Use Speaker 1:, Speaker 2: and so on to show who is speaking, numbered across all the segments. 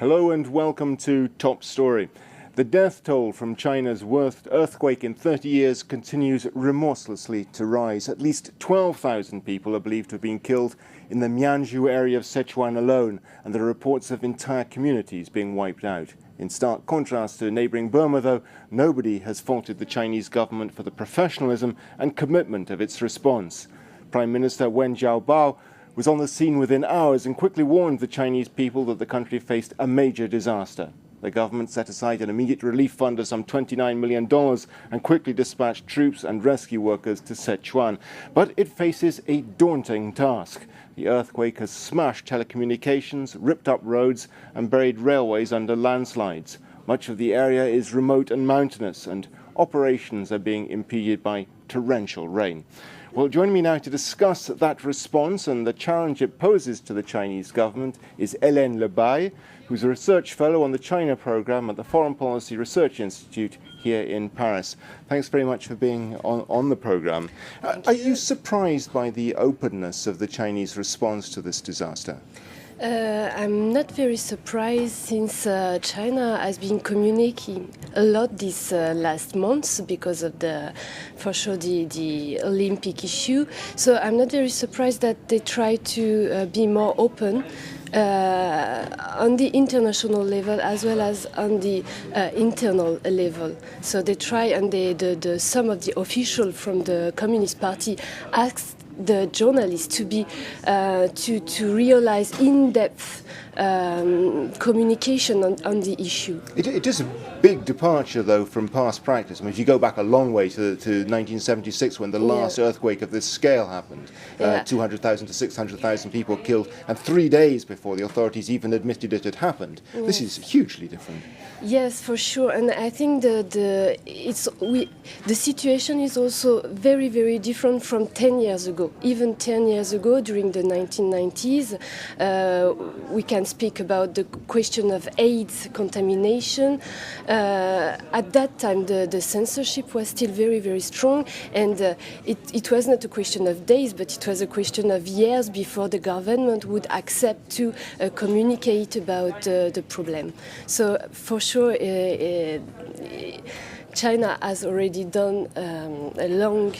Speaker 1: Hello and welcome to Top Story. The death toll from China's worst earthquake in 30 years continues remorselessly to rise. At least 12,000 people are believed to have been killed in the Mianzhu area of Sichuan alone, and there are reports of entire communities being wiped out. In stark contrast to neighbouring Burma, though, nobody has faulted the Chinese government for the professionalism and commitment of its response. Prime Minister Wen Jiabao was on the scene within hours and quickly warned the Chinese people that the country faced a major disaster. The government set aside an immediate relief fund of some $29 million and quickly dispatched troops and rescue workers to Sichuan. But it faces a daunting task. The earthquake has smashed telecommunications, ripped up roads and buried railways under landslides. Much of the area is remote and mountainous, and operations are being impeded by torrential rain. Well, joining me now to discuss that response and the challenge it poses to the Chinese government is Hélène Lebaille, who's a research fellow on the China program at the Foreign Policy Research Institute here in Paris. Thanks very much for being on the program. Are you surprised by the openness of the Chinese response to this disaster?
Speaker 2: I'm not very surprised, since China has been communicating a lot these last months because of for sure, the Olympic issue. So I'm not very surprised that they try to be more open on the international level as well as on the internal level. So they try, and some of the officials from the Communist Party asked the journalists to be to realize in-depth communication on the issue.
Speaker 1: It is a big departure, though, from past practice. I mean, if you go back a long way to 1976, when the last earthquake of this scale happened, 200,000 to 600,000 people killed, and 3 days before the authorities even admitted it had happened. This is hugely different.
Speaker 2: Yes, for sure, and I think the situation is also very, very different from 10 years ago. Even 10 years ago, during the 1990s, we can speak about the question of AIDS contamination. At that time, the censorship was still very, very strong, and it was not a question of days, but it was a question of years before the government would accept to communicate about the problem. So, for sure, China has already done a long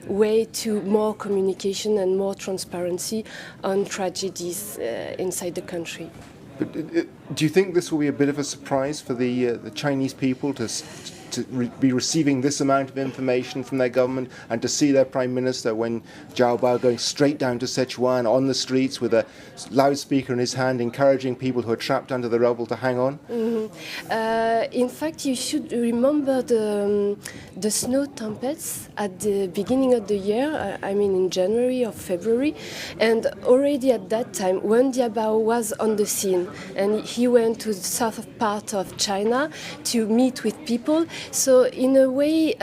Speaker 2: way to more communication and more transparency on tragedies inside the country.
Speaker 1: But do you think this will be a bit of a surprise for the Chinese people to be receiving this amount of information from their government, and to see their Prime Minister, Wen Jiabao, going straight down to Sichuan on the streets with a loudspeaker in his hand, encouraging people who are trapped under the rubble to hang on?
Speaker 2: In fact, you should remember the snow tempests at the beginning of the year, I mean in January or February, and already at that time, Wen Jiabao was on the scene, and he went to the south part of China to meet with people. So in a way,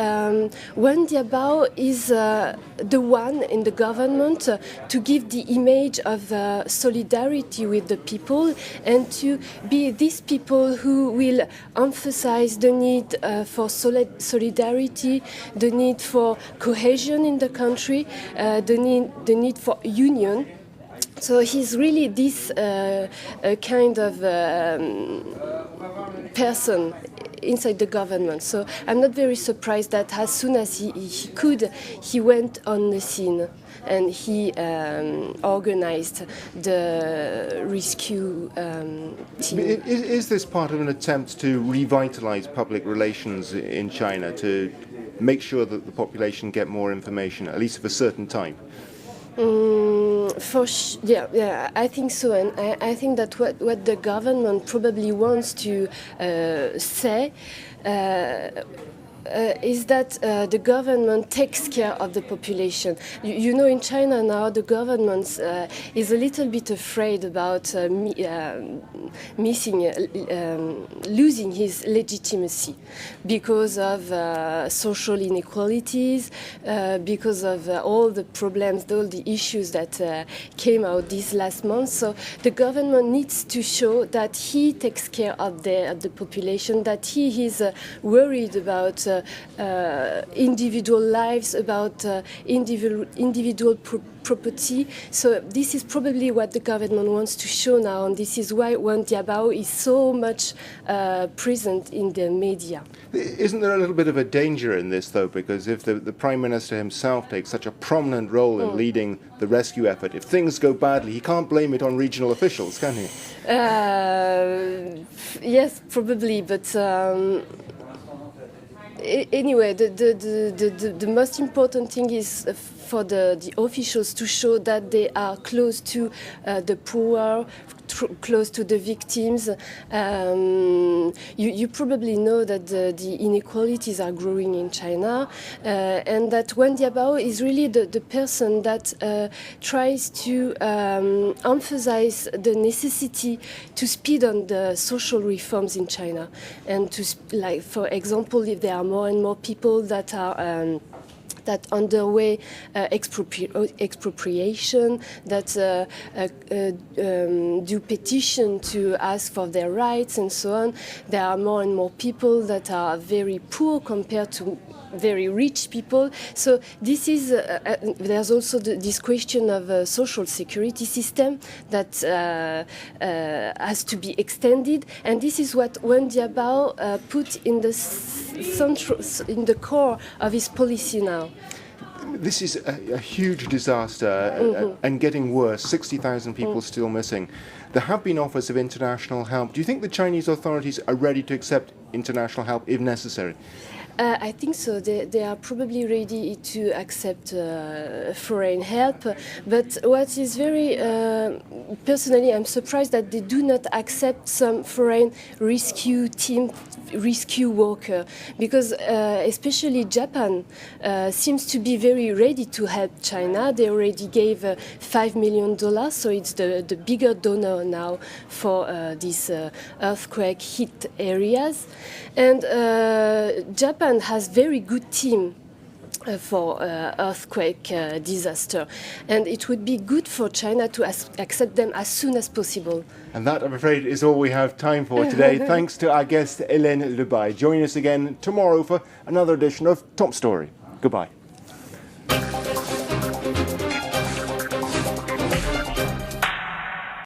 Speaker 2: Wen Jiabao is the one in the government to give the image of solidarity with the people, and to be these people who will emphasize the need for solidarity, the need for cohesion in the country, the need for union. So he's really this kind of person inside the government. So I'm not very surprised that as soon as he could, he went on the scene and he organized the rescue team.
Speaker 1: Is this part of an attempt to revitalize public relations in China, to make sure that the population get more information, at least of a certain type?
Speaker 2: Yeah, I think so, and I think that what the government probably wants to say is that the government takes care of the population. You know, in China now, the government is a little bit afraid about losing his legitimacy because of social inequalities, because of all the problems, all the issues that came out these last months. So the government needs to show that he takes care of the population, that he is worried about individual lives, about individual property. So this is probably what the government wants to show now, and this is why Wen Jiabao is so much present in the media.
Speaker 1: Isn't there a little bit of a danger in this, though? Because if the Prime Minister himself takes such a prominent role in leading the rescue effort, if things go badly, he can't blame it on regional officials, can he?
Speaker 2: Yes, probably, but anyway, the most important thing is for the officials to show that they are close to the poor, close to the victims. You probably know that the inequalities are growing in China, and that Wen Jiabao is really the person that tries to emphasize the necessity to speed on the social reforms in China, and to, like, for example, if there are more and more people that are that underway expropriation, that do petition to ask for their rights and so on. There are more and more people that are very poor compared to very rich people. So this is there's also this question of a social security system that has to be extended, and this is what Wen Jiabao put in the central, in the core of his policy now.
Speaker 1: This is a huge disaster and getting worse. 60,000 people still missing. There have been offers of international help. Do you think the Chinese authorities are ready to accept international help if necessary?
Speaker 2: I think so. They are probably ready to accept foreign help. But what is very, personally, I'm surprised that they do not accept some foreign rescue team, rescue worker, because especially Japan seems to be very ready to help China. They already gave $5 million, so it's the bigger donor now for these earthquake-hit areas. And Japan has very good team for earthquake disaster, and it would be good for China to accept them as soon as possible.
Speaker 1: And that, I'm afraid, is all we have time for today. Thanks to our guest Hélène Lebaille. Join us again tomorrow for another edition of Top Story. Goodbye.